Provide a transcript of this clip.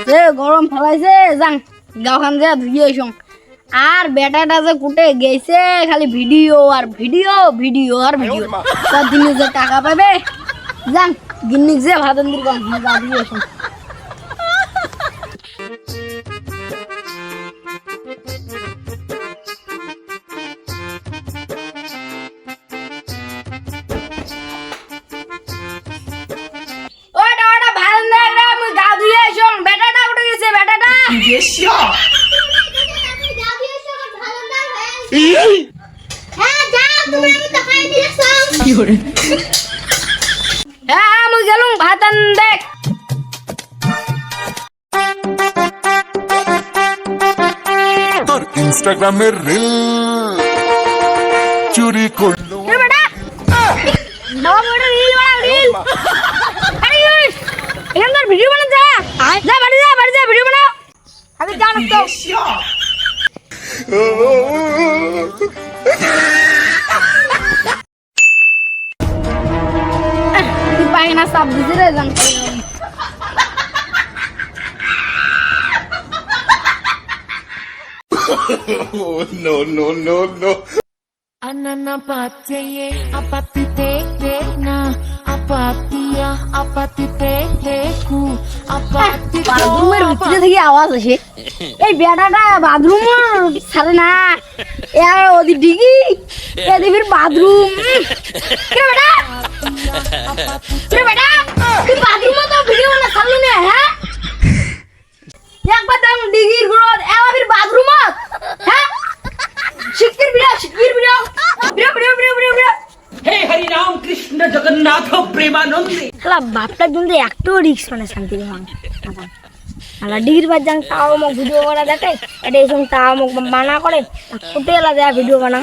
যে গরম ফেলাইছে যাং গাওখান যা ধুয়ে আসুন আর বেটাটা যে কুটে গেছে খালি ভিডিও আর ভিডিও ভিডিও আর ভিডিও কতদিনে যে টাকা পাবে যাং গিন্নিক যে ভাতন্দির গম যা দিয়ে আসুন ইনস্টাগ্রামের রিল চুরি করলো ভিডিও বানা যা বাড়ি যা ভিডিও বানাও আমি জানো তো পায়না সাপ দিছে রে জান no. Anana patiye apati te na apatia apati te ku apati বাথরুমের ভিতরে থেকে আওয়াজ আসে এই বেটাটা বাথরুম ছাড়ে না এ ওদি ডিগি এদিকে বাথরুম কে বেটা তুই বাথরুমে তো ভিডিও বানা ছাড়লি না হ্যাঁ একবার দাম ডিগির গ্রোথ এলাবির বাথরুম হ্যাঁ শিগগির ভিডিও हे हरि राम कृष्ण जगन्नाथ प्रेमानंदी শালা বাপটা জন্য একটু রিস্ক মানে শান্তি রে শালা ডিগির বাদ যাং তাও মোক ভিডিও বানা দেখে এটা এসব তাও মোক মানা করে ফুটে এলা যায় ভিডিও বানা